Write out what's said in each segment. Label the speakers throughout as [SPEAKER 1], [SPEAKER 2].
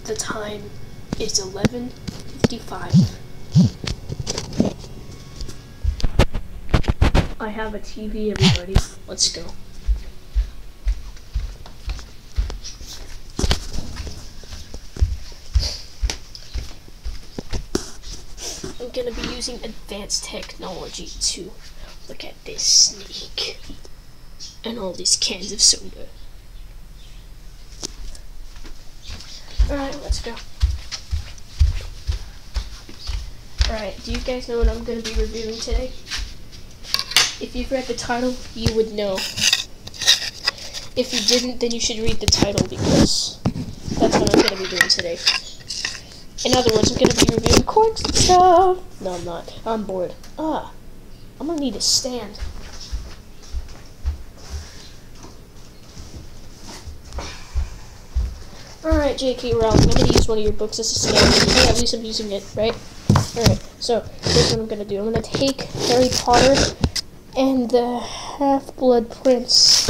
[SPEAKER 1] The time is 11:55. I have a TV, everybody. Let's go. I'm gonna be using advanced technology to look at this snake and all these cans of soda. Alright, let's go. Alright, do you guys know what I'm gonna be reviewing today? If you've read the title, you would know. If you didn't, then you should read the title, because that's what I'm gonna be doing today. In other words, I'm gonna be reviewing corks and stuff. No, I'm not. I'm bored. I'm gonna need a stand. Alright, J.K. Rowling, I'm gonna use one of your books as a stand. Hey, at least I'm using it, right? Alright, so here's what I'm gonna do. I'm gonna take Harry Potter and the Half-Blood Prince,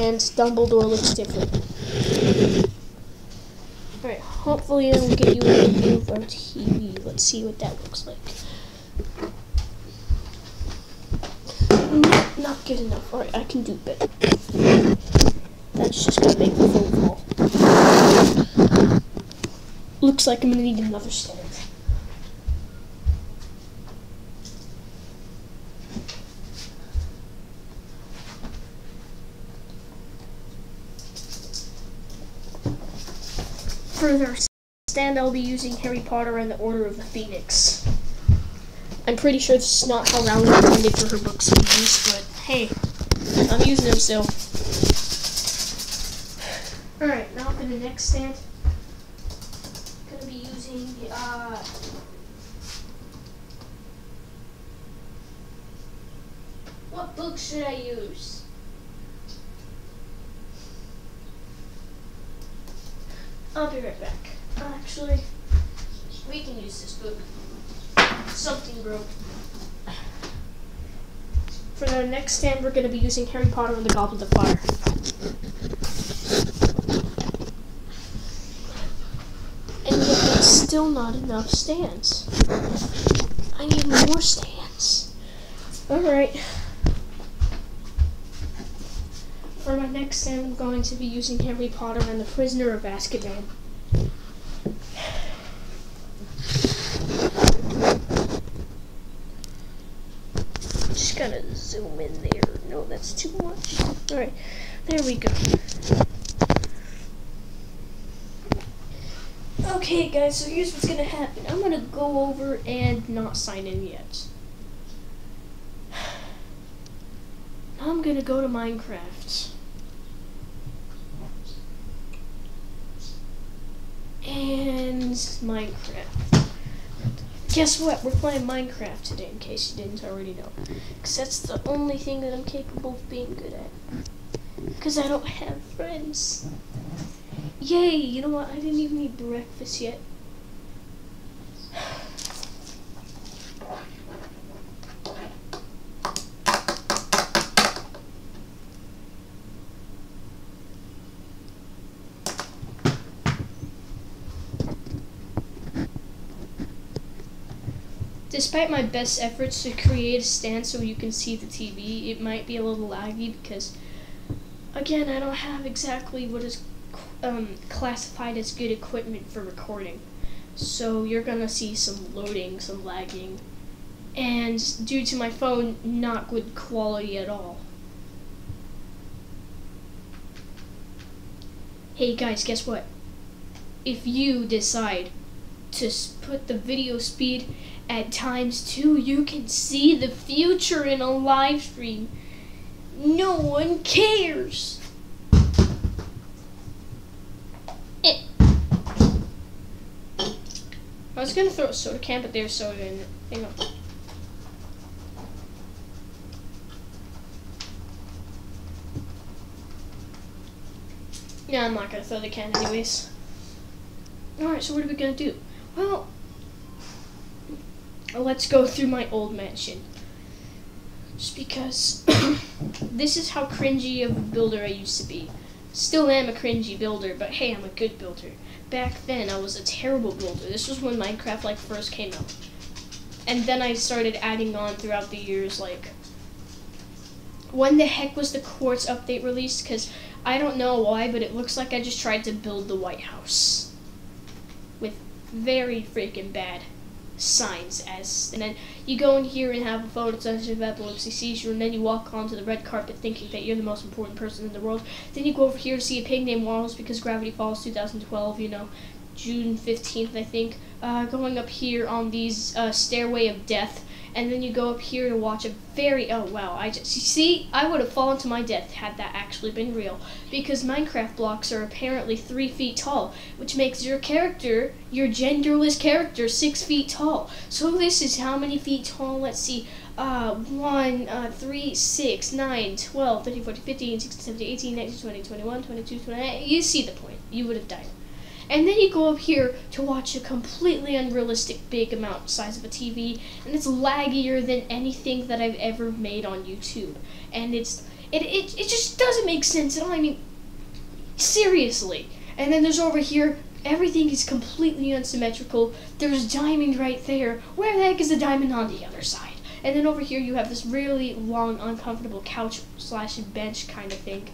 [SPEAKER 1] and Dumbledore looks different. Alright, hopefully it'll get you a review of our TV. Let's see what that looks like. Not good enough. Alright, I can do better. That's just gonna make the phone fall. Looks like I'm gonna need another stand. For their stand, I'll be using Harry Potter and the Order of the Phoenix. I'm pretty sure this is not how Rowling intended for her books to be used, but hey, I'm using them still. Alright, now for the next stand, I'm gonna be using what book should I use? I'll be right back. Actually, we can use this book. Something broke. For the next stand, we're going to be using Harry Potter and the Goblet of Fire. And yet, that's still not enough stands. I need more stands. Alright. For my next stand, I'm going to be using Harry Potter and the Prisoner of Azkaban. Just gotta zoom in there. No, that's too much. Alright, there we go. Okay, guys, so here's what's gonna happen. I'm gonna go over and not sign in yet. Now I'm gonna go to Minecraft. And Minecraft. Guess what? We're playing Minecraft today, in case you didn't already know. Because that's the only thing that I'm capable of being good at. Because I don't have friends. Yay! You know what? I didn't even eat breakfast yet. Despite my best efforts to create a stand so you can see the TV, it might be a little laggy because, again, I don't have exactly what is classified as good equipment for recording. So you're gonna see some loading, some lagging, and due to my phone, not good quality at all. Hey guys, guess what? If you decide to put the video speed at ×2, you can see the future in a live stream. No one cares. I was gonna throw a soda can, but there's soda in it. Hang on. Yeah, I'm not gonna throw the can anyways. Alright, so what are we gonna do? Well, let's go through my old mansion. Just because this is how cringy of a builder I used to be. Still am a cringy builder, but hey, I'm a good builder. Back then, I was a terrible builder. This was when Minecraft like first came out. And then I started adding on throughout the years, like, when the heck was the Quartz update released? Because I don't know why, but it looks like I just tried to build the White House with very freaking bad signs. And then you go in here and have a photo session of epilepsy seizure, and then you walk onto the red carpet thinking that you're the most important person in the world. Then you go over here to see a pig named Waddles because Gravity Falls 2012, you know, June 15th, I think. Going up here on these Stairway of Death, and then you go up here to watch a very, oh wow, you see, I would have fallen to my death had that actually been real, because Minecraft blocks are apparently 3 feet tall, which makes your character, your genderless character, 6 feet tall. So this is how many feet tall? Let's see, 1, 3, 6, 9, 12, 13, 14, 15, 16, 17, 18, 19, 20, 21, 22, 28, you see the point, you would have died. And then you go up here to watch a completely unrealistic big amount size of a TV, and it's laggier than anything that I've ever made on YouTube. And it just doesn't make sense at all. I mean, seriously. And then there's over here, everything is completely unsymmetrical. There's diamond right there. Where the heck is the diamond on the other side? And then over here you have this really long, uncomfortable couch / bench kind of thing.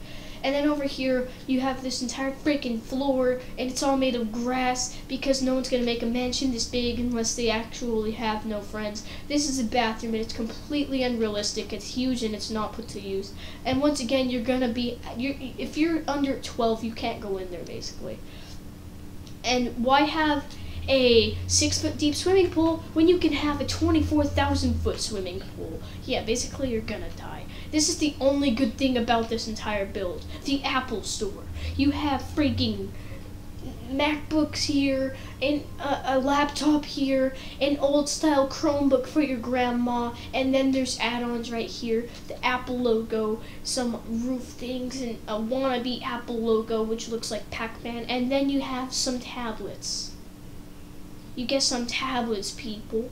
[SPEAKER 1] And then over here, you have this entire freaking floor, and it's all made of grass, because no one's going to make a mansion this big unless they actually have no friends. This is a bathroom, and it's completely unrealistic. It's huge, and it's not put to use. And once again, you're going to be, if you're under 12, you can't go in there, basically. And why have a 6-foot deep swimming pool when you can have a 24,000-foot swimming pool? Yeah, basically, you're going to die. This is the only good thing about this entire build. The Apple Store. You have freaking MacBooks here, and a laptop here, an old-style Chromebook for your grandma, and then there's add-ons right here. The Apple logo, some roof things, and a wannabe Apple logo, which looks like Pac-Man, and then you have some tablets. You get some tablets, people.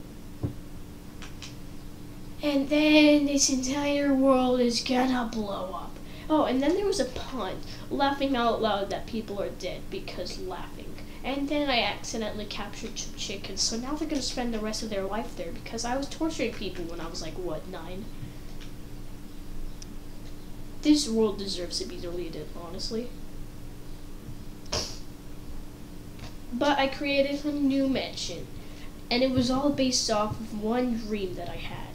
[SPEAKER 1] And then this entire world is gonna blow up. Oh, and then there was a pun, laughing out loud that people are dead because laughing. And then I accidentally captured some chickens, so now they're gonna spend the rest of their life there because I was torturing people when I was like, what, 9? This world deserves to be deleted, honestly. But I created a new mansion, and it was all based off of one dream that I had.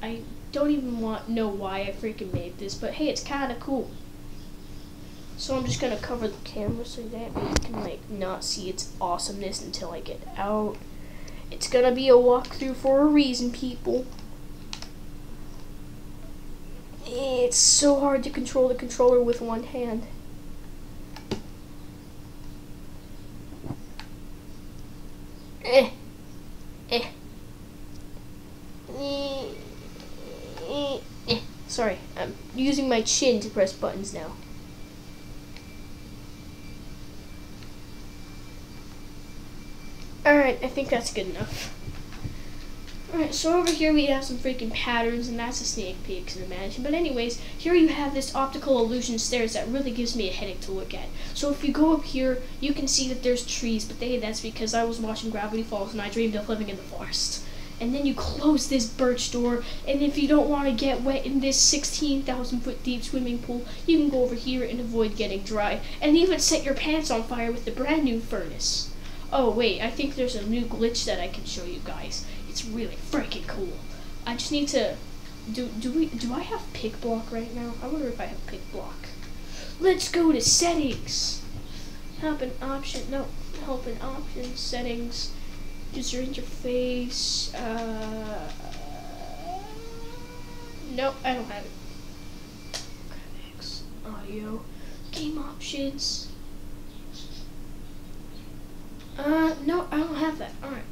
[SPEAKER 1] I don't even know why I freaking made this, but hey, it's kind of cool. So I'm just gonna cover the camera so that you can like not see its awesomeness until I get out. It's gonna be a walkthrough for a reason, people. It's so hard to control the controller with one hand. Sorry, I'm using my chin to press buttons now. Alright, I think that's good enough. Alright, so over here we have some freaking patterns, and that's a sneak peek to the mansion. But anyways, here you have this optical illusion stairs that really gives me a headache to look at. So if you go up here, you can see that there's trees, but that's because I was watching Gravity Falls and I dreamed of living in the forest. And then you close this birch door, and if you don't want to get wet in this 16,000-foot deep swimming pool, you can go over here and avoid getting dry, and even set your pants on fire with the brand new furnace. Oh wait, I think there's a new glitch that I can show you guys. It's really freaking cool. I just need to, do I have pick block right now? I wonder if I have pick block. Let's go to settings. Help and options, settings. User interface, nope, I don't have it. Graphics, audio, game options. No, I don't have that. Alright.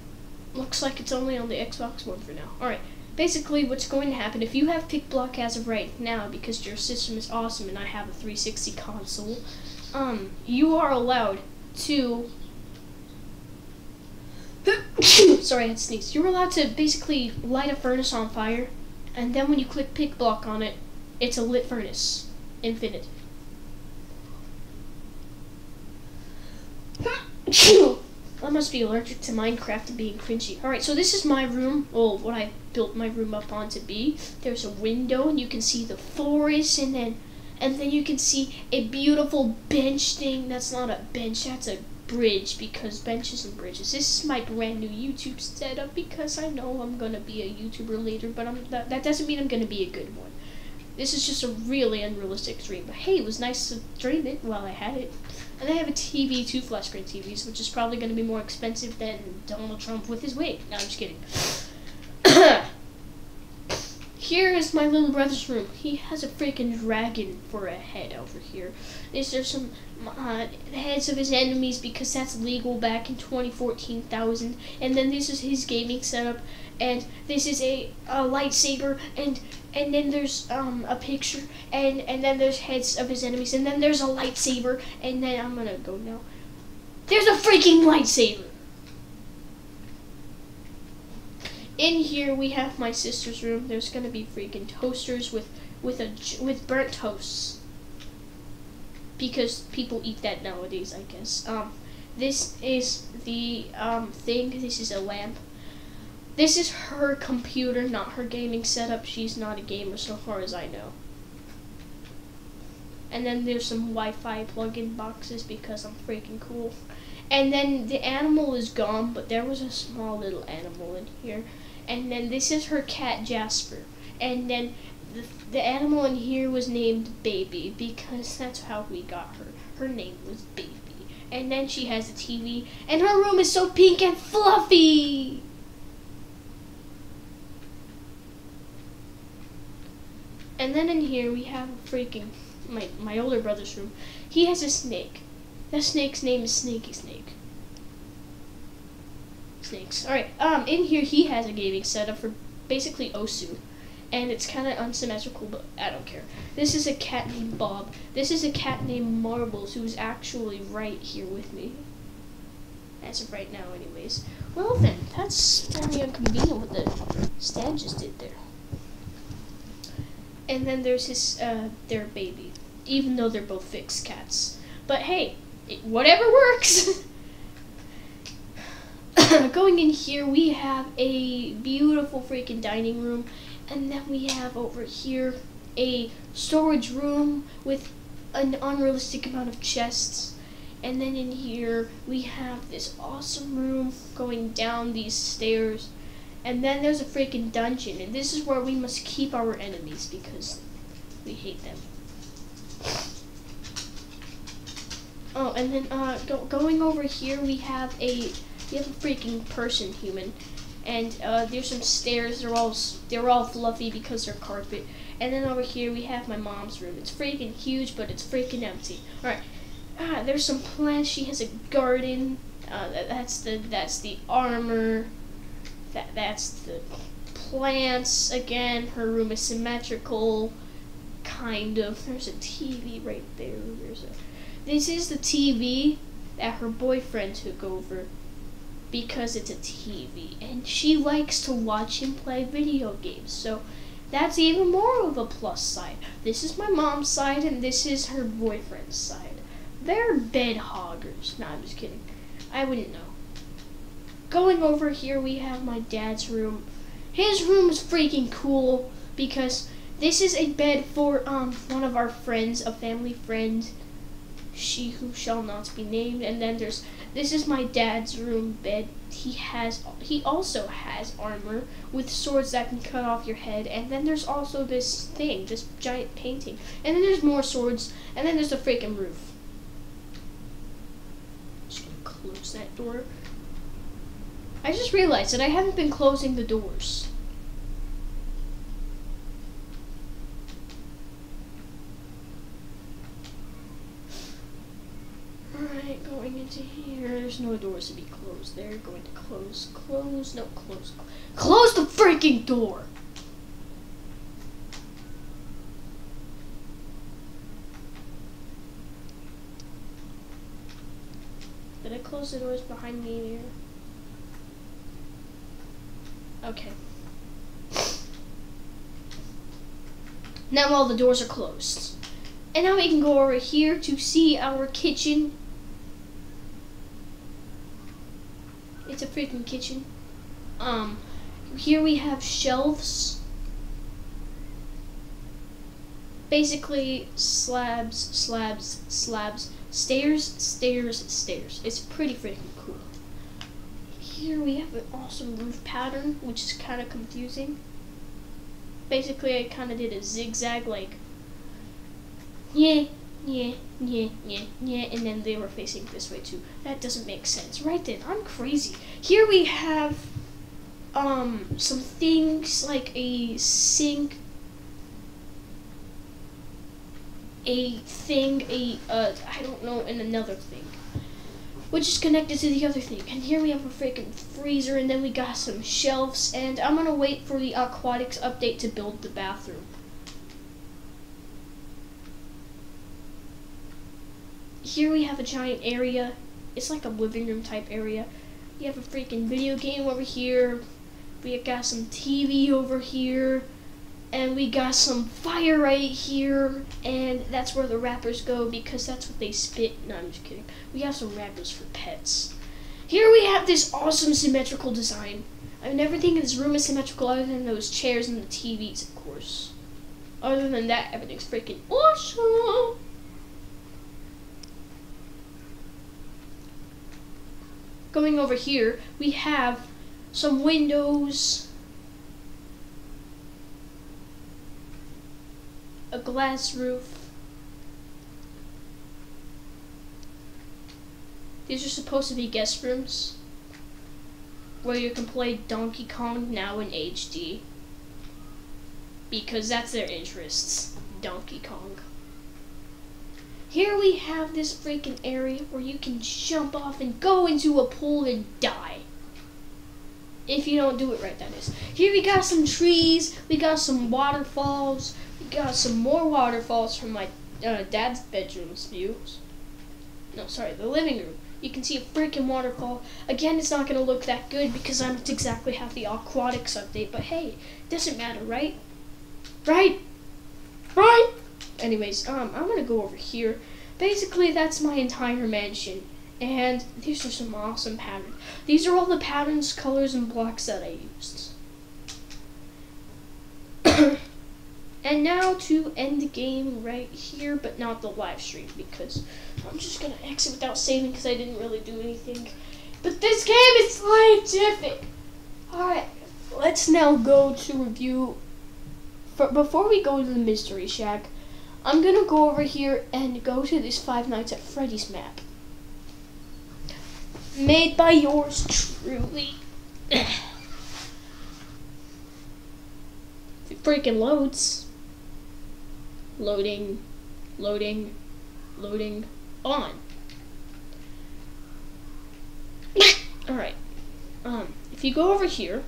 [SPEAKER 1] Looks like it's only on the Xbox One for now. Alright. Basically, what's going to happen, if you have pick block as of right now, because your system is awesome and I have a 360 console, you are allowed to sorry, I had to sneeze. You're allowed to basically light a furnace on fire, and then when you click pick block on it, it's a lit furnace. Infinite. I must be allergic to Minecraft and being cringy. Alright, so this is my room. Well, what I built my room up on to be. There's a window and you can see the forest, and then you can see a beautiful bench thing. That's not a bench, that's a bridge, because benches and bridges. This is my brand new YouTube setup because I know I'm gonna be a YouTuber later, but that doesn't mean I'm gonna be a good one. This is just a really unrealistic dream. But hey, it was nice to dream it while I had it. And I have a TV, 2 flat screen TVs, which is probably going to be more expensive than Donald Trump with his wig. No, I'm just kidding. Here is my little brother's room. He has a freaking dragon for a head over here. These are some heads of his enemies because that's legal back in 2014,000. And then this is his gaming setup. And this is a lightsaber, and then there's a picture, and then there's heads of his enemies, and then there's a lightsaber, and then I'm gonna go now. There's a freaking lightsaber! In here we have my sister's room. There's gonna be freaking toasters with burnt toasts, because people eat that nowadays, I guess. This is the thing. This is a lamp. This is her computer, not her gaming setup. She's not a gamer so far as I know. And then there's some Wi-Fi plug-in boxes because I'm freaking cool. And then the animal is gone, but there was a small little animal in here. And then this is her cat Jasper. And then the animal in here was named Baby because that's how we got her. Her name was Baby. And then she has a TV, and her room is so pink and fluffy. And then in here we have a freaking, my older brother's room. He has a snake. That snake's name is Snaky Snake. Snakes. Alright, in here he has a gaming setup for basically Osu. And it's kind of unsymmetrical, but I don't care. This is a cat named Bob. This is a cat named Marbles, who's actually right here with me. As of right now, anyways. Well then, that's very inconvenient what the stand just did there. And then there's his, their baby, even though they're both fixed cats. But hey, whatever works. Going in here, we have a beautiful freaking dining room, and then we have over here a storage room with an unrealistic amount of chests. And then in here, we have this awesome room going down these stairs. And then there's a freaking dungeon, and this is where we must keep our enemies because we hate them. Oh, and then going over here, we have a freaking person human, and there's some stairs. They're all fluffy because they're carpet. And then over here we have my mom's room. It's freaking huge, but it's freaking empty. All right. There's some plants. She has a garden. That's the armor. That's the plants. Again, her room is symmetrical, kind of. There's a TV right there. This is the TV that her boyfriend took over because it's a TV, and she likes to watch him play video games. So that's even more of a plus side. This is my mom's side, and this is her boyfriend's side. They're bed hoggers. No, I'm just kidding. I wouldn't know. Going over here, we have my dad's room. His room is freaking cool because this is a bed for one of our friends, a family friend, she who shall not be named. And then this is my dad's room bed. He also has armor with swords that can cut off your head. And then there's also this thing, this giant painting. And then there's more swords. And then there's a freaking roof. Just gonna close that door. I just realized that I haven't been closing the doors. Alright, going into here. There's no doors to be closed there. Going to close. No, close. Close the freaking door! Did I close the doors behind me here? Okay. Now all the doors are closed. And now we can go over here to see our kitchen. It's a freaking kitchen. Here we have shelves. Basically, slabs, slabs, slabs, stairs, stairs, stairs. It's pretty freaking cool. Here we have an awesome roof pattern, which is kind of confusing. Basically, I kind of did a zigzag, like, yeah, yeah, yeah, yeah, yeah, and then they were facing this way too. That doesn't make sense. Right then, I'm crazy. Here we have, some things like a sink, I don't know, and another thing, which is connected to the other thing. And here we have a freaking freezer, and then we got some shelves, and I'm gonna wait for the aquatics update to build the bathroom. Here we have a giant area. It's like a living room type area. We have a freaking video game over here. We got some TV over here. And we got some fire right here. And that's where the wrappers go because that's what they spit. No, I'm just kidding. We have some wrappers for pets. Here we have this awesome symmetrical design. I mean, everything in this room is symmetrical other than those chairs and the TVs, of course. Other than that, everything's freaking awesome. Going over here, we have some windows, a glass roof. These are supposed to be guest rooms where you can play Donkey Kong now in HD because that's their interests, Donkey Kong. Here we have this freaking area where you can jump off and go into a pool and die. If you don't do it right, that is. Here we got some trees, we got some waterfalls, we got some more waterfalls from my dad's bedroom's views. No, sorry, the living room. You can see a freaking waterfall. Again, it's not going to look that good because I don't exactly have the aquatics update, but hey, it doesn't matter, right? Right? Right? Anyways, I'm gonna go over here. Basically, that's my entire mansion, and these are some awesome patterns. These are all the patterns, colors, and blocks that I used. And now to end the game right here, but not the live stream, because I'm just gonna exit without saving because I didn't really do anything. But this game is scientific! Alright, let's now go to review. Before we go to the Mystery Shack, I'm gonna go over here and go to this Five Nights at Freddy's map. Made by yours truly. It freaking loads. Loading, loading, loading, on. Alright. If you go over here,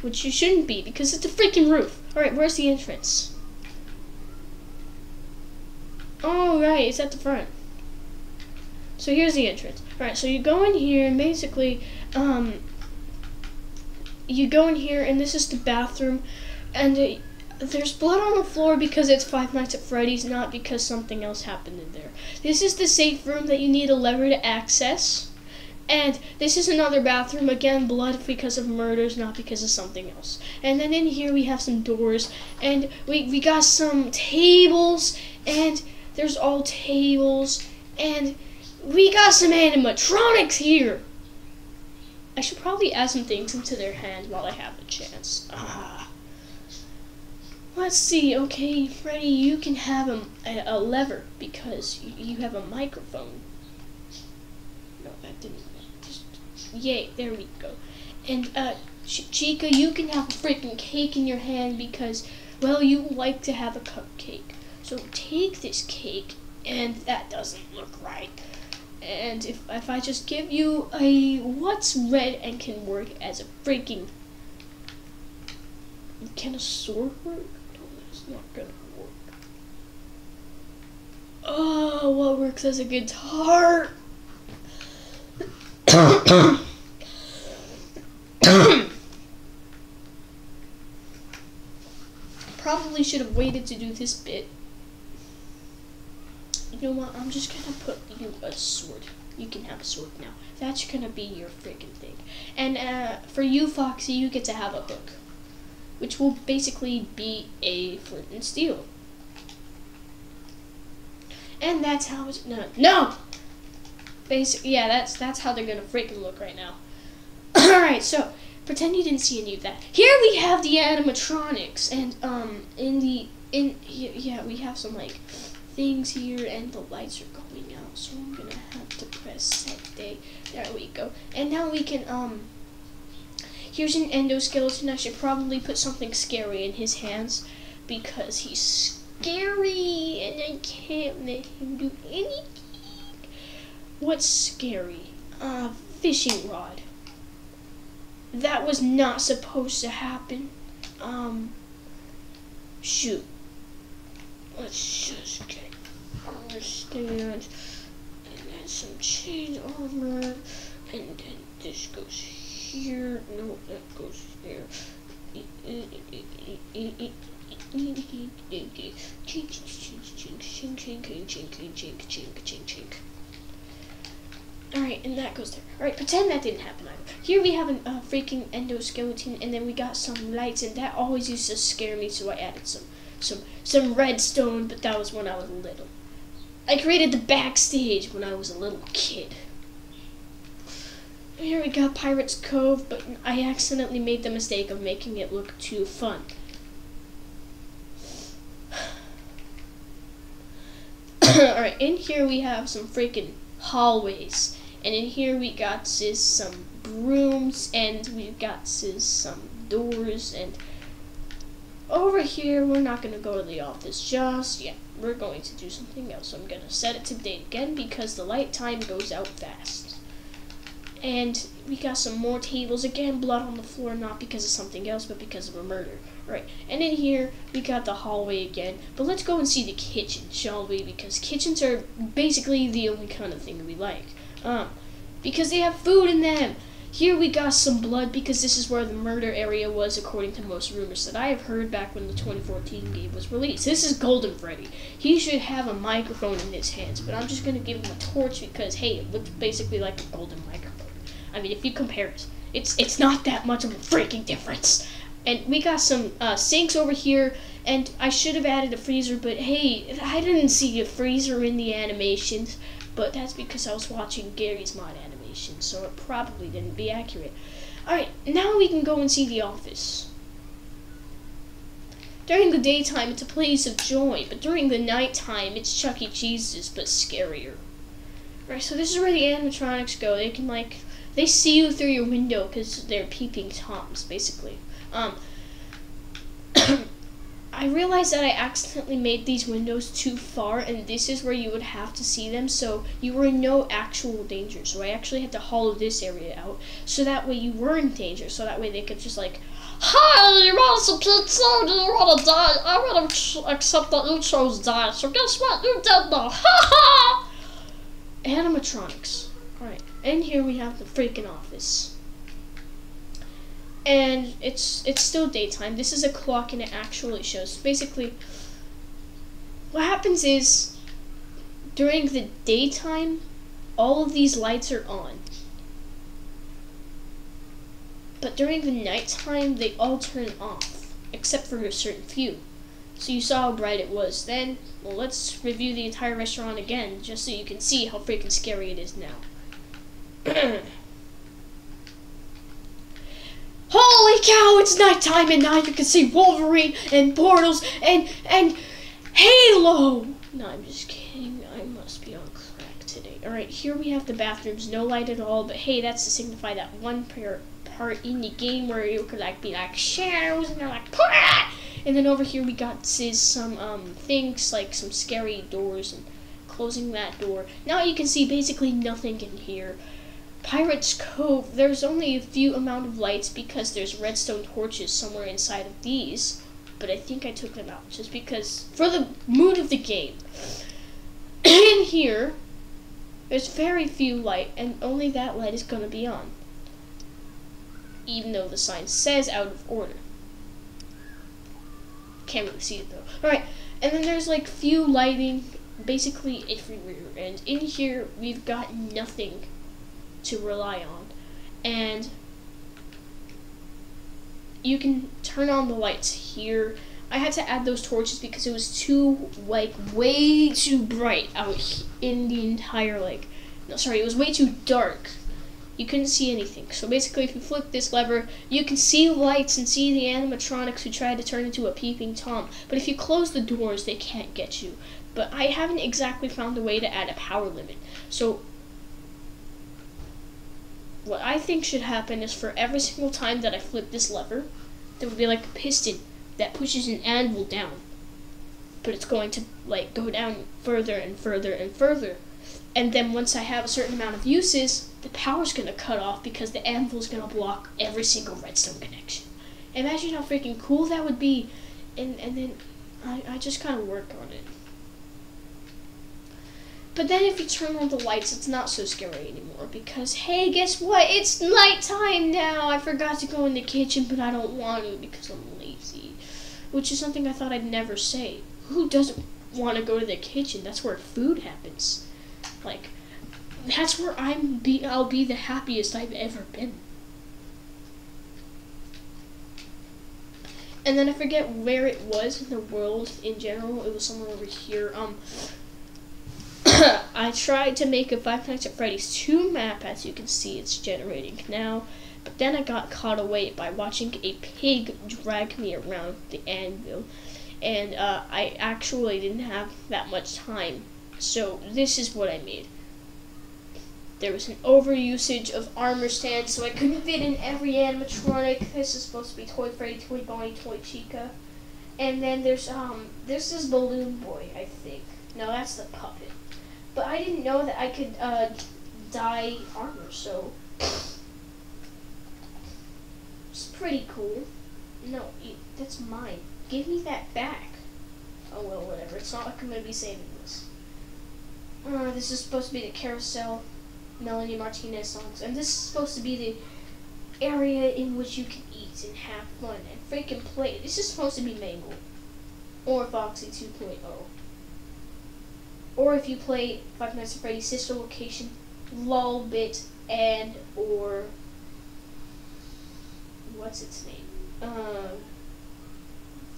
[SPEAKER 1] which you shouldn't be because it's a freaking roof. Alright, where's the entrance? Oh, right, it's at the front. So here's the entrance. Alright, so you go in here and basically, you go in here and this is the bathroom, and there's blood on the floor because it's Five Nights at Freddy's, not because something else happened in there. This is the safe room that you need a lever to access. And this is another bathroom, again, blood because of murders, not because of something else. And then in here we have some doors, and we got some tables, and there's all tables, and we got some animatronics here. I should probably add some things into their hands while I have the chance. Let's see, okay, Freddy, you can have a lever because you have a microphone. No, that didn't. Yay, there we go. And, Chica, you can have a freaking cake in your hand because, well, you like to have a cupcake. So take this cake, and that doesn't look right. And if I just give you a what's red and can work as a freaking... Can a sword work? No, that's not gonna work. Oh, what works as a guitar? Probably should have waited to do this bit. You know what? I'm just gonna put you a sword. You can have a sword now. That's gonna be your freaking thing. And for you, Foxy, you get to have a hook, which will basically be a flint and steel. And that's how it's no. Basically, yeah, that's how they're gonna freaking look right now. All right, so pretend you didn't see any of that. Here we have the animatronics, and yeah, we have some like things here, and the lights are going out. So I'm gonna have to press set day. There we go. And now we can here's an endoskeleton. I should probably put something scary in his hands because he's scary and I can't let him do anything. What's scary? Fishing rod. That was not supposed to happen. Shoot. Let's just get understand. And then some chain armor. And then this goes here. No, that goes there. Alright, and that goes there. Alright, pretend that didn't happen either. Here we have a freaking endoskeleton, and then we got some lights, and that always used to scare me, so I added some redstone, but that was when I was little. I created the backstage when I was a little kid. Here we got Pirate's Cove, but I accidentally made the mistake of making it look too fun. Alright, in here we have some freaking hallways. And in here we got some brooms, and we've got some doors, and over here we're not going to go to the office just yet. We're going to do something else. I'm going to set it to date again because the light time goes out fast. And we got some more tables. Again, blood on the floor, not because of something else, but because of a murder. Right, and in here, we got the hallway again. But let's go and see the kitchen, shall we? Because kitchens are basically the only kind of thing we like. Because they have food in them. Here we got some blood because this is where the murder area was, according to most rumors that I have heard back when the 2014 game was released. This is Golden Freddy. He should have a microphone in his hands, but I'm just going to give him a torch because, hey, it looks basically like a golden microphone. I mean, if you compare it, it's not that much of a freaking difference. And we got some sinks over here, and I should have added a freezer, but hey, I didn't see a freezer in the animations, but that's because I was watching Gary's mod animation, so it probably didn't be accurate. Alright, now we can go and see the office. During the daytime, it's a place of joy, but during the nighttime, it's Chuck E. Cheese's, but scarier. Alright, so this is where the animatronics go. They can, like, they see you through your window because they're peeping toms, basically. I realized that I accidentally made these windows too far, and this is where you would have to see them, so you were in no actual danger. So I actually had to hollow this area out, so that way you were in danger, so that way they could just like, hi, you want some pizza? Do you want to die? I want to accept that you chose die, so guess what? You're dead now. Ha ha! Animatronics. Alright, and here we have the freaking office. And it's still daytime. This is a clock and it actually shows. Basically, what happens is, during the daytime, all of these lights are on. But during the nighttime, they all turn off, except for a certain few. So you saw how bright it was then. Well, let's review the entire restaurant again, just so you can see how freaking scary it is now. Holy cow, it's nighttime and now you can see Wolverine and Portals and Halo! No, I'm just kidding. I must be on crack today. Alright, here we have the bathrooms. No light at all, but hey, that's to signify that one part in the game where you could like be like shadows and they're like Pah! And then over here we got some things like some scary doors and closing that door. Now you can see basically nothing in here. Pirate's Cove, there's only a few amount of lights because there's redstone torches somewhere inside of these, but I think I took them out just because, for the mood of the game. In here, there's very few light, and only that light is going to be on, even though the sign says out of order. Can't really see it though. Alright, and then there's like few lighting basically everywhere, and in here we've got nothing to rely on. And you can turn on the lights here. I had to add those torches because it was too, like, way too bright out in the entire, like, no, sorry, it was way too dark. You couldn't see anything. So basically, if you flip this lever, you can see lights and see the animatronics who tried to turn into a peeping Tom. But if you close the doors, they can't get you. But I haven't exactly found a way to add a power limit. So what I think should happen is for every single time that I flip this lever, there would be like a piston that pushes an anvil down. But it's going to, like, go down further and further and further. And then once I have a certain amount of uses, the power's going to cut off because the anvil's going to block every single redstone connection. Imagine how freaking cool that would be. And then I just kind of work on it. But then if you turn on the lights, it's not so scary anymore because, hey, guess what? It's nighttime now. I forgot to go in the kitchen, but I don't want to because I'm lazy. Which is something I thought I'd never say. Who doesn't want to go to the kitchen? That's where food happens. Like, that's where I'll be the happiest I've ever been. And then I forget where it was in the world in general. It was somewhere over here. I tried to make a Five Nights at Freddy's 2 map, as you can see it's generating now, but then I got caught away by watching a pig drag me around the anvil, and I actually didn't have that much time, so this is what I made. There was an overusage of armor stands, so I couldn't fit in every animatronic. This is supposed to be Toy Freddy, Toy Bonnie, Toy Chica, and then there's this Balloon Boy, I think. No, that's the puppet. But I didn't know that I could dye armor, so it's pretty cool. No, that's mine. Give me that back. Oh well, whatever. It's not like I'm gonna be saving this. This is supposed to be the carousel, Melanie Martinez songs, and this is supposed to be the area in which you can eat and have fun and freaking play. This is supposed to be Mangle or Foxy 2.0. Or if you play Five Nights at Freddy's sister location, Lolbit and or what's its name?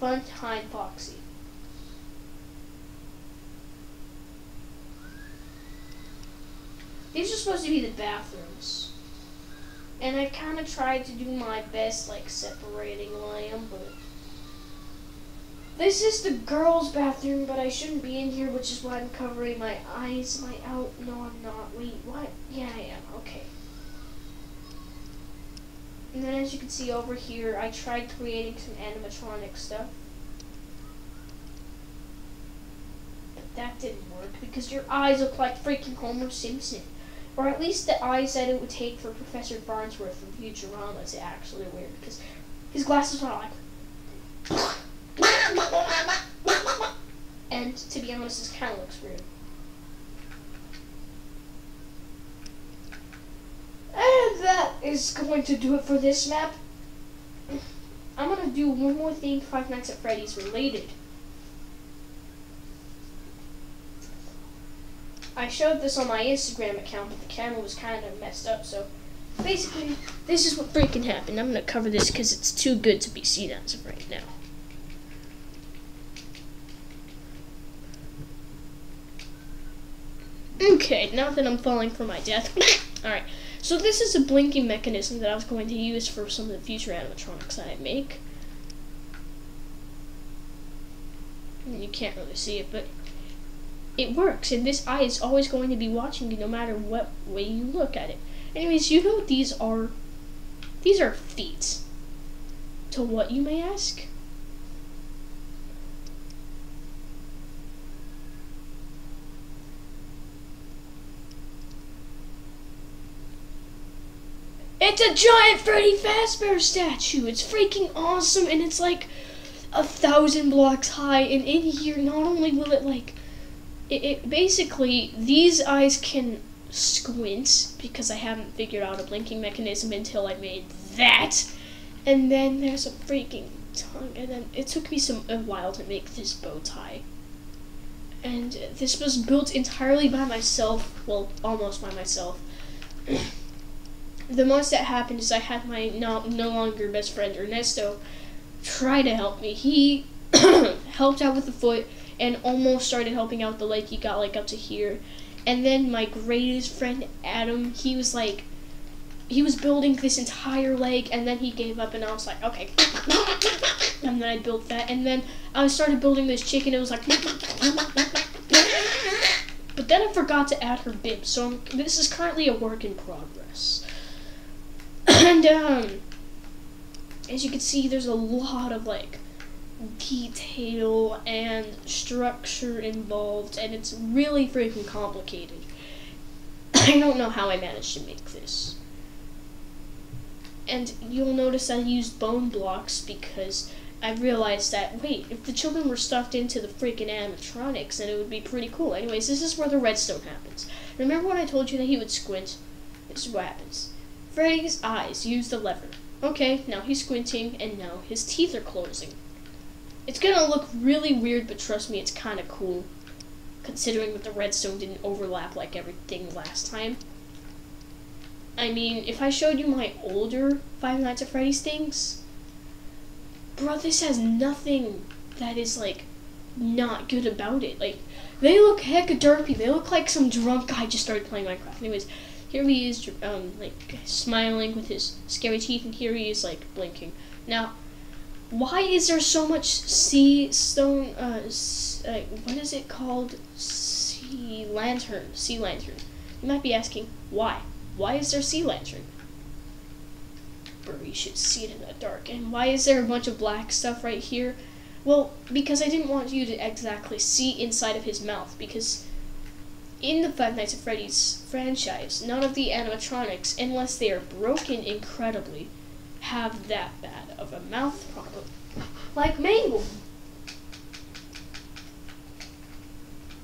[SPEAKER 1] Funtime Foxy. These are supposed to be the bathrooms. And I kind of tried to do my best, like, separating them, but this is the girls' bathroom, but I shouldn't be in here, which is why I'm covering my eyes. Am I out? No, I'm not. Wait, what? Yeah, I am. Okay. And then as you can see over here, I tried creating some animatronic stuff. But that didn't work because your eyes look like freaking Homer Simpson. Or at least the eyes that it would take for Professor Farnsworth from Futurama to actually wear, because his glasses are like... And to be honest, this kind of looks weird. And that is going to do it for this map. I'm going to do one more thing Five Nights at Freddy's related. I showed this on my Instagram account, but the camera was kind of messed up, so basically, this is what freaking happened. I'm going to cover this because it's too good to be seen as of right now. Okay, now that I'm falling for my death. Alright, so this is a blinking mechanism that I was going to use for some of the future animatronics that I make. And you can't really see it, but it works, and this eye is always going to be watching you no matter what way you look at it. Anyways, you know what these are? These are feet. To what, you may ask? It's a giant Freddy Fazbear statue. It's freaking awesome, and it's like 1,000 blocks high. And in here, not only will it like, it basically, these eyes can squint because I haven't figured out a blinking mechanism until I made that. And then there's a freaking tongue, and then it took me a while to make this bow tie. And this was built entirely by myself. Well, almost by myself. The most that happened is I had my no longer best friend Ernesto try to help me. He helped out with the foot and almost started helping out with the leg. He got like up to here. And then my greatest friend Adam, he was building this entire leg, and then he gave up, and I was like, okay. And then I built that, and then I started building this chicken. It was like, but then I forgot to add her bib, so this is currently a work in progress. And as you can see, there's a lot of like detail and structure involved, and it's really freaking complicated. I don't know how I managed to make this. And you'll notice I used bone blocks because I realized that, wait, if the children were stuffed into the freaking animatronics, then it would be pretty cool. Anyways, this is where the redstone happens. Remember when I told you that he would squint? This is what happens. Freddy's eyes use the lever. Okay, now he's squinting, and now his teeth are closing. It's gonna look really weird, but trust me, it's kinda cool, considering that the redstone didn't overlap like everything last time. I mean, if I showed you my older Five Nights at Freddy's things, bro, this has nothing that is, like, not good about it. Like, they look hecka derpy. They look like some drunk guy just started playing Minecraft. Anyways, here he is, like, smiling with his scary teeth, and here he is, like, blinking. Now, why is there so much sea what is it called? Sea lantern. You might be asking, why? Why is there sea lantern? Bro, you should see it in the dark. And why is there a bunch of black stuff right here? Well, because I didn't want you to exactly see inside of his mouth, because in the Five Nights at Freddy's franchise, none of the animatronics, unless they are broken incredibly, have that bad of a mouth problem. Like Mangle.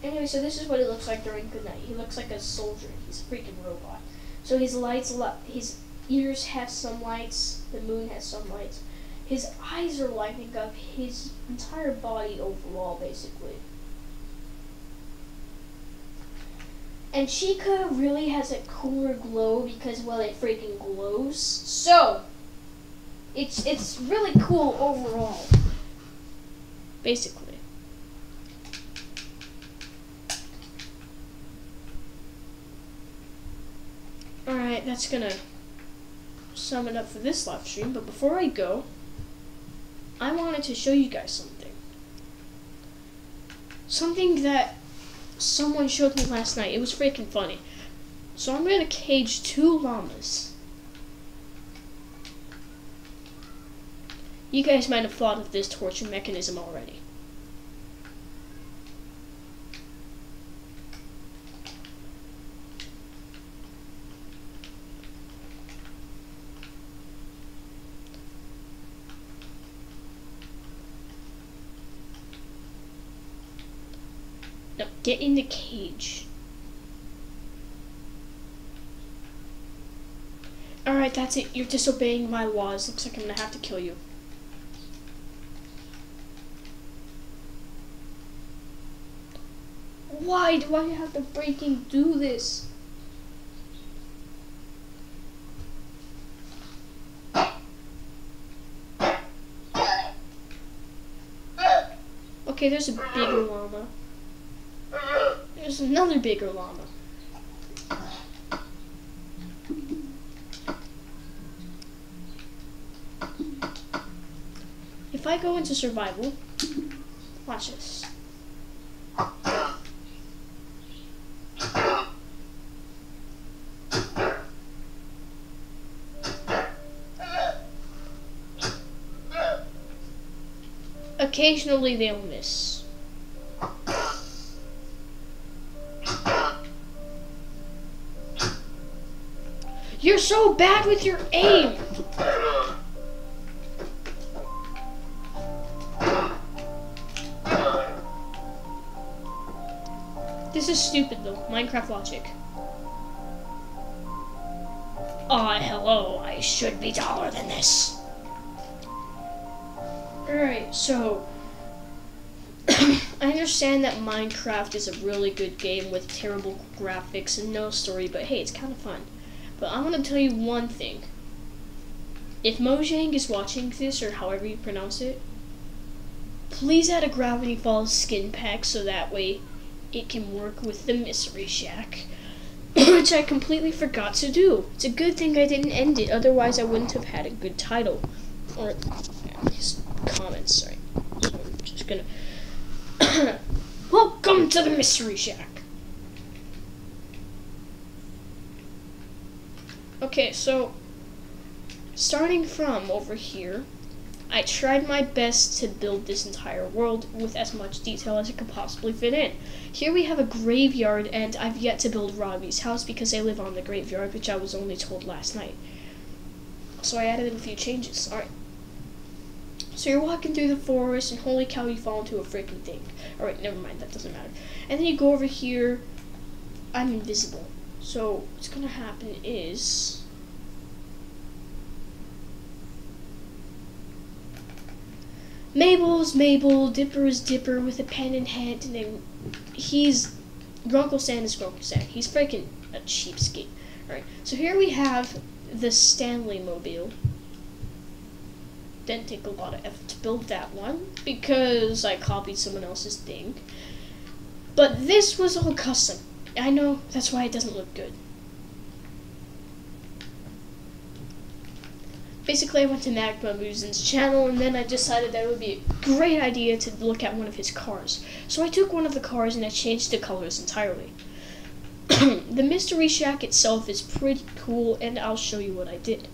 [SPEAKER 1] Anyway, so this is what it looks like during Good Night. He looks like a soldier. He's a freaking robot. So his ears have some lights. The moon has some lights. His eyes are lighting up. His entire body overall, basically. And Chica really has a cooler glow because, well, it freaking glows. So, it's really cool overall. Basically. Alright, that's gonna sum it up for this live stream, but before I go, I wanted to show you guys something. Something that someone showed me last night. It was freaking funny. So I'm gonna cage 2 llamas. You guys might have thought of this torture mechanism already. No, get in the cage. Alright, that's it. You're disobeying my laws. Looks like I'm gonna have to kill you. Why do I have to freaking do this? Okay, there's a bigger llama. There's another bigger llama. If I go into survival, watch this. Occasionally they'll miss. You're so bad with your aim! This is stupid though, Minecraft logic. Hello, I should be taller than this. Alright, so I understand that Minecraft is a really good game with terrible graphics and no story, but hey, it's kind of fun. But I want to tell you one thing. If Mojang is watching this, or however you pronounce it, please add a Gravity Falls skin pack so that way it can work with the Mystery Shack, which I completely forgot to do. It's a good thing I didn't end it, otherwise I wouldn't have had a good title. Or, at least comments, sorry. So I'm just gonna... Welcome to the Mystery Shack! Okay, so, starting from over here, I tried my best to build this entire world with as much detail as it could possibly fit in. Here we have a graveyard, and I've yet to build Robbie's house because I live on the graveyard, which I was only told last night. So I added in a few changes. Alright. So you're walking through the forest, and holy cow, you fall into a freaking thing. Alright, never mind, that doesn't matter. And then you go over here. I'm invisible. So what's gonna happen is... Mabel's Mabel, Dipper is Dipper with a pen in hand, and then Grunkle Stan is Grunkle Stan. He's freaking a cheapskate. Alright, so here we have the Stanley Mobile. Didn't take a lot of effort to build that one, because I copied someone else's thing. But this was all custom. I know, that's why it doesn't look good. Basically, I went to Magma Muzin's channel, and then I decided that it would be a great idea to look at one of his cars. So I took one of the cars and I changed the colors entirely. The Mystery Shack itself is pretty cool, and I'll show you what I did.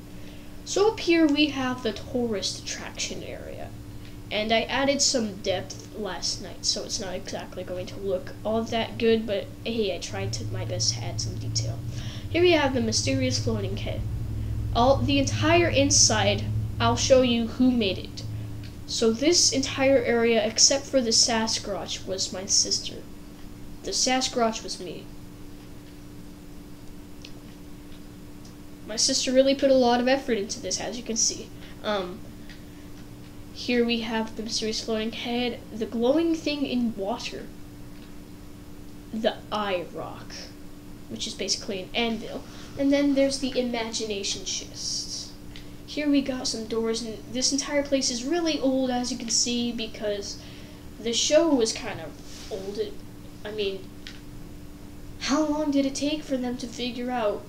[SPEAKER 1] So up here we have the tourist attraction area. And I added some depth last night, so it's not exactly going to look all that good, but hey, I tried my best to add some detail. Here we have the mysterious floating head. The entire inside, I'll show you who made it. So this entire area, except for the Sasquatch, was my sister. The Sasquatch was me. My sister really put a lot of effort into this, as you can see. Here we have the mysterious floating head, the glowing thing in water, the eye rock, which is basically an anvil. And then there's the imagination chest. Here we got some doors, and this entire place is really old, as you can see, because the show was kind of old. I mean, how long did it take for them to figure out,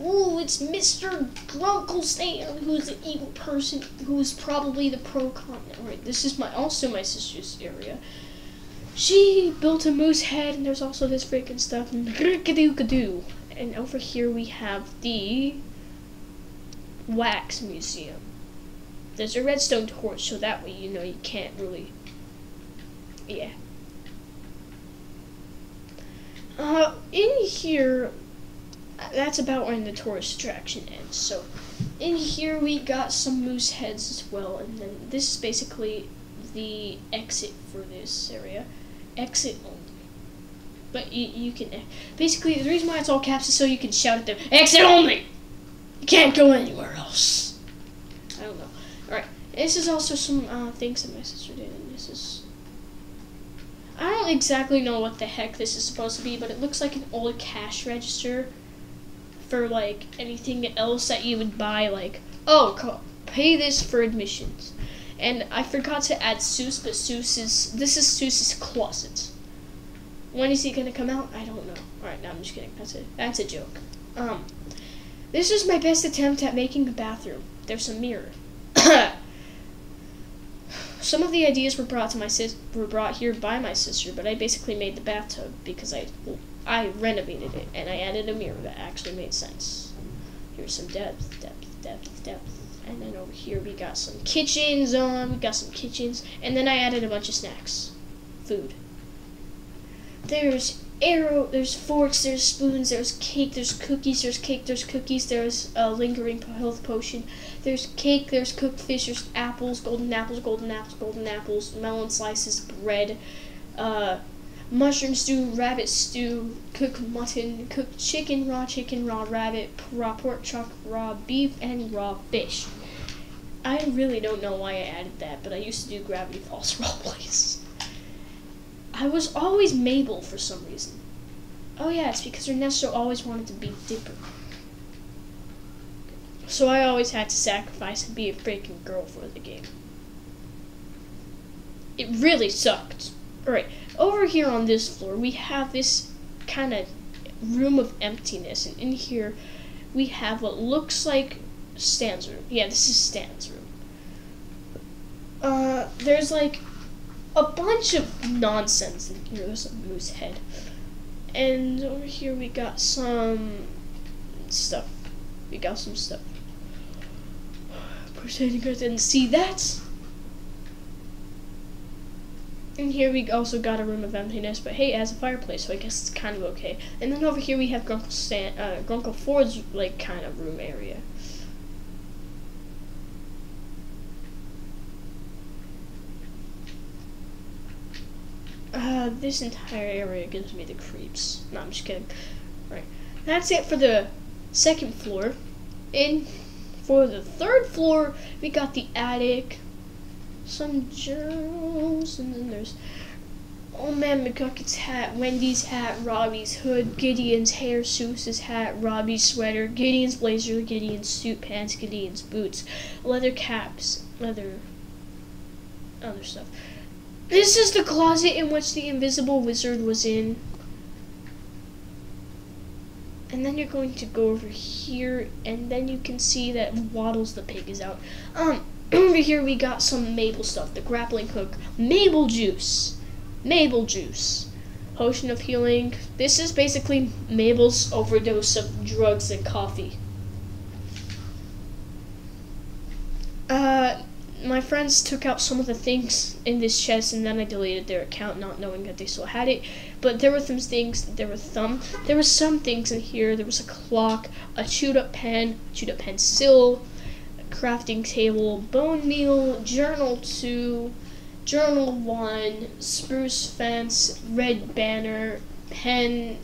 [SPEAKER 1] ooh, it's Mr. Grunkle Stan, who's an evil person, who is probably the pro-continent. Alright, this is also my sister's area. She built a moose head, and there's also this freaking stuff, and grr-ka-doo-ka-doo. And over here we have the wax museum. There's a redstone torch, so that way you know you can't really... Yeah. In here, that's about when the tourist attraction ends. So, in here we got some moose heads as well, and then this is basically the exit for this area. Exit only. But you can, basically, the reason why it's all caps is so you can shout at them, exit only! You can't go anywhere else. I don't know. Alright, this is also some things that my sister did, and this is, I don't exactly know what the heck this is supposed to be, but it looks like an old cash register for, like, anything else that you would buy, like, oh, pay this for admissions. And I forgot to add Seuss, but this is Seuss's closet. When is he gonna come out? I don't know. Alright, no, I'm just kidding. That's a joke. This is my best attempt at making a bathroom. There's a mirror. Some of the ideas were brought here by my sister, but I basically made the bathtub because I renovated it, and I added a mirror that actually made sense. Here's some depth. And then over here we got some kitchens and then I added a bunch of snacks. Food. There's there's forks, there's spoons, there's cake, there's cookies, there's a lingering health potion, there's cake, there's cooked fish, there's apples, golden apples, melon slices, bread, mushroom stew, rabbit stew, cooked mutton, cooked chicken, raw rabbit, raw pork chop, raw beef, and raw fish. I really don't know why I added that, but I used to do Gravity Falls roleplays. I was always Mabel for some reason. Oh yeah, it's because Ernesto always wanted to be Dipper. So I always had to sacrifice and be a freaking girl for the game. It really sucked. Alright, over here on this floor, we have this kind of room of emptiness. And in here, we have what looks like Stan's room. Yeah, this is Stan's room. There's like a bunch of nonsense in here. There's a moose head. And over here we got some stuff. Pretending I didn't see that. And here we also got a room of emptiness, but hey, it has a fireplace, so I guess it's kind of okay. And then over here we have Grunkle Ford's like kind of room area. This entire area gives me the creeps. No, I'm just kidding. Right, that's it for the second floor. And for the third floor, we got the attic, some journals, and then there's Old Man McGucket's hat, Wendy's hat, Robbie's hood, Gideon's hair, Seuss's hat, Robbie's sweater, Gideon's blazer, Gideon's suit pants, Gideon's boots, leather caps, other stuff. This is the closet in which the invisible wizard was in. And then you're going to go over here, and then you can see that Waddles the pig is out. Over here we got some Mabel stuff. The grappling hook. Mabel juice. Potion of healing. This is basically Mabel's overdose of drugs and coffee. My friends took out some of the things in this chest, and then I deleted their account, not knowing that they still had it. But there were some things. There were some things in here. There was a clock, a chewed-up pen, chewed-up pencil, a crafting table, bone meal, journal 2, journal 1, spruce fence, red banner, pen,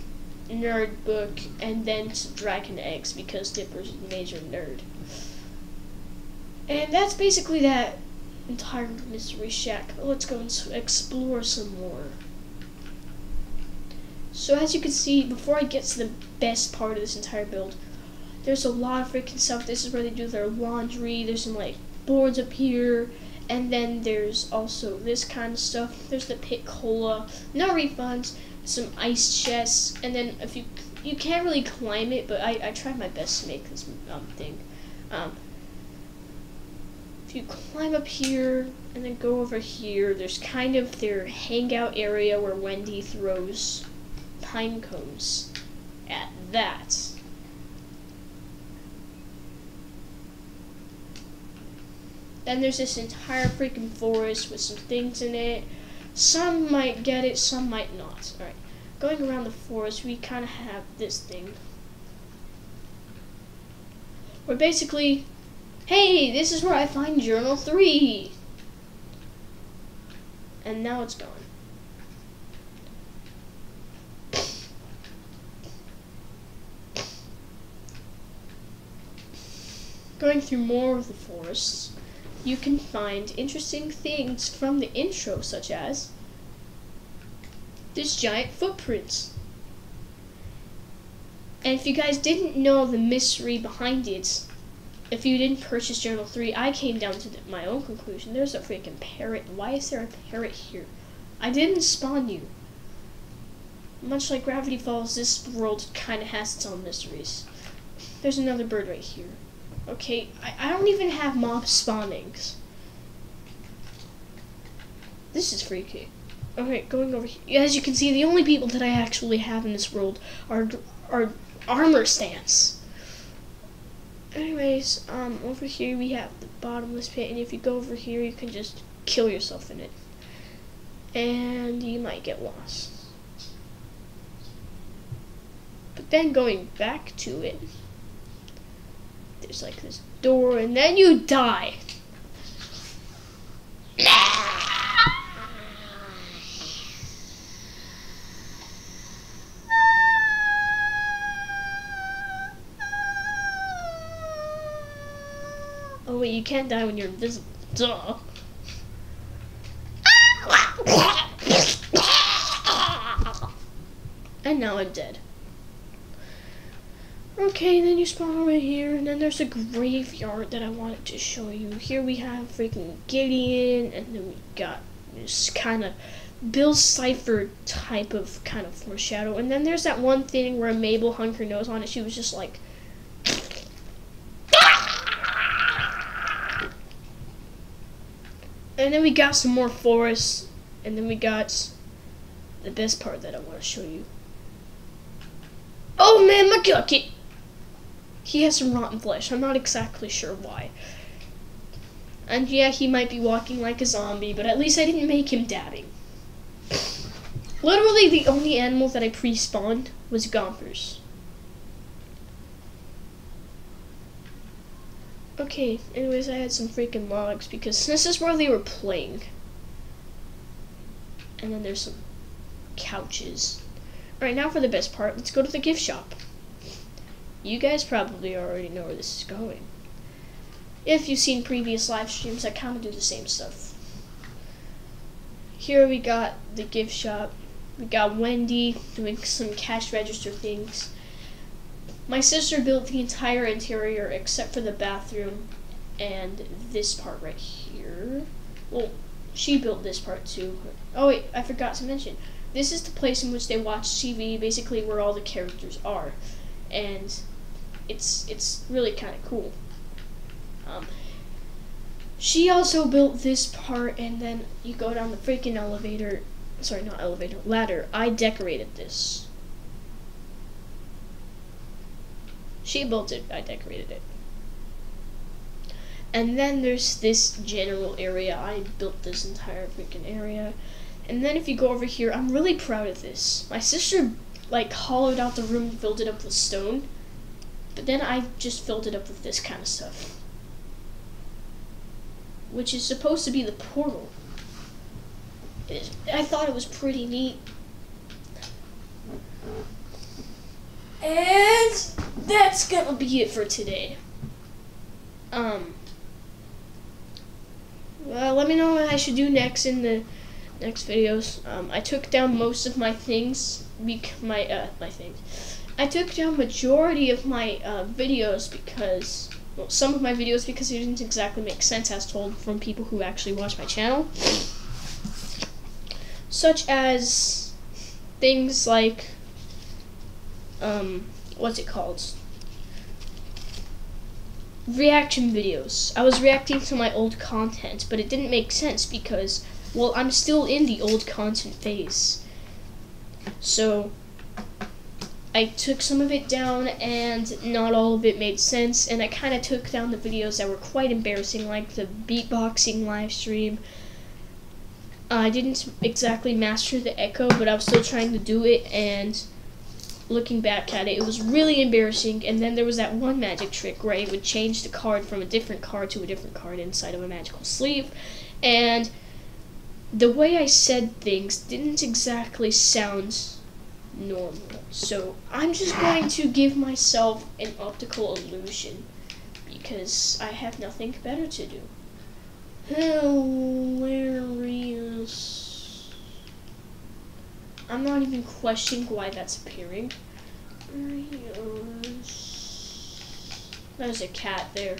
[SPEAKER 1] nerd book, and then some dragon eggs because Dipper's a major nerd. And that's basically that entire mystery shack. Let's go and explore some more. So as you can see, before I get to the best part of this entire build, there's a lot of freaking stuff. This is where they do their laundry. There's some like boards up here. And then there's also this kind of stuff. There's the pit cola. No refunds. Some ice chests. And then if you can't really climb it, but I tried my best to make this thing. If you climb up here and then go over here, there's kind of their hangout area where Wendy throws pine cones at that. Then there's this entire freaking forest with some things in it. Some might get it, some might not. Alright, going around the forest, we kind of have this thing. Where basically, hey, this is where I find Journal 3. And now it's gone. Going through more of the forests, you can find interesting things from the intro, such as this giant footprint. And if you guys didn't know the mystery behind it, if you didn't purchase Journal 3, I came down to my own conclusion. There's a freaking parrot. Why is there a parrot here? I didn't spawn you. Much like Gravity Falls, this world kind of has its own mysteries. There's another bird right here. Okay, I don't even have mob spawnings. This is freaky. Okay, going over here. As you can see, the only people that I actually have in this world are armor stands. Anyways, over here we have the bottomless pit, and if you go over here, you can just kill yourself in it. And you might get lost. But then going back to it, there's like this door, and then you die. Oh wait, you can't die when you're invisible. Duh. and now I'm dead. Okay, then you spawn over here, and then there's a graveyard that I wanted to show you. Here we have freaking Gideon, and then we got this kind of Bill Cipher type of kind of foreshadow. And then there's that one thing where Mabel hung her nose on it. She was just like... And then we got some more forests, and then we got the best part that I want to show you. Oh man, my cookie! He has some rotten flesh. I'm not exactly sure why. And yeah, he might be walking like a zombie, but at least I didn't make him dabbing. Literally the only animal that I pre-spawned was gompers. Okay, anyways, I had some freaking logs because this is where they were playing. And then there's some couches. Alright, now for the best part, let's go to the gift shop. You guys probably already know where this is going. If you've seen previous live streams, I kind of do the same stuff. Here we got the gift shop. We got Wendy doing some cash register things. My sister built the entire interior except for the bathroom and this part right here. Well, she built this part too. Oh wait, I forgot to mention. This is the place in which they watch TV, basically where all the characters are. And it's really kind of cool. She also built this part, and then you go down the freaking elevator. Sorry, not elevator, ladder. I decorated this. She built it, I decorated it. And then there's this general area. I built this entire freaking area. And then if you go over here, I'm really proud of this. My sister like hollowed out the room and filled it up with stone. But then I just filled it up with this kind of stuff. Which is supposed to be the portal. I thought it was pretty neat. And that's gonna be it for today. Well, let me know what I should do next in the next videos. I took down most of my things, I took down majority of my videos because, well, some of my videos because it didn't exactly make sense as told from people who actually watch my channel. Such as things like, what's it called? Reaction videos. I was reacting to my old content, but it didn't make sense because, well, I'm still in the old content phase. So, I took some of it down, and not all of it made sense, and I kind of took down the videos that were quite embarrassing, like the beatboxing live stream. I didn't exactly master the echo, but I was still trying to do it, and looking back at it, it was really embarrassing. And then there was that one magic trick where I would change the card from a different card to a different card inside of a magical sleeve, and the way I said things didn't exactly sound normal. So I'm just going to give myself an optical illusion because I have nothing better to do. Hilarious. I'm not even questioning why that's appearing. There's a cat there.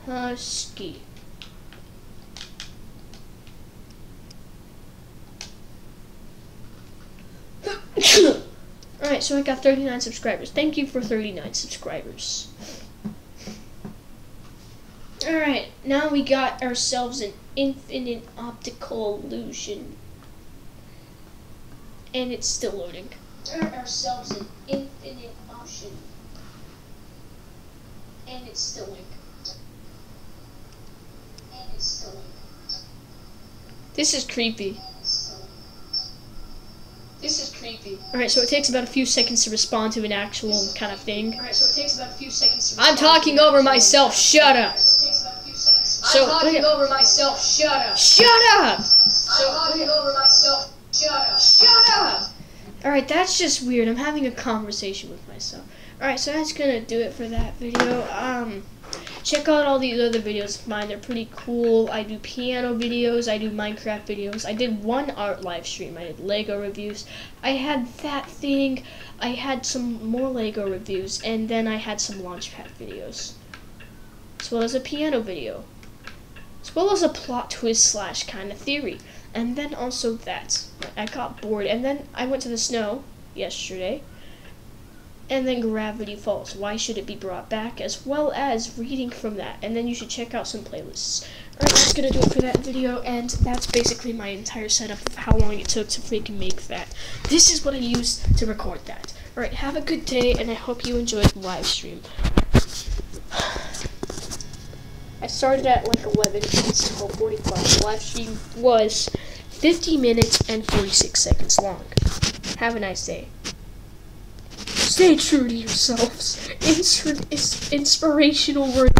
[SPEAKER 1] Husky. Alright, so I got 39 subscribers. Thank you for 39 subscribers. Alright, now we got ourselves an infinite optical illusion. And it's still loading. Ourselves an infinite option. And it's still loading. This is creepy. This is creepy. Alright, so it takes about a few seconds to respond to an actual kind of thing. Alright, so it takes about a few seconds to respond. I'm talking over myself, shut up! So, I'm talking over myself, shut up! Shut up! I'm talking over myself, shut up! Shut up! Alright, that's just weird. I'm having a conversation with myself. Alright, so that's gonna do it for that video. check out all these other videos of mine. They're pretty cool. I do piano videos. I do Minecraft videos. I did one art live stream. I did Lego reviews. I had that thing. I had some more Lego reviews, and then I had some Launchpad videos, as well as a piano video, as well as a plot twist / kind of theory. And then also that. I got bored, and then I went to the snow yesterday, and then Gravity Falls, Why Should It Be Brought Back, as well as reading from that. And then you should check out some playlists. Alright, that's gonna do it for that video, and that's basically my entire setup of how long it took to freaking make that. This is what I used to record that. Alright, have a good day, and I hope you enjoyed the live stream. I started at like 11, it's 12:45. The live stream was 50 minutes and 46 seconds long. Have a nice day. Stay true to yourselves. Inspirational words.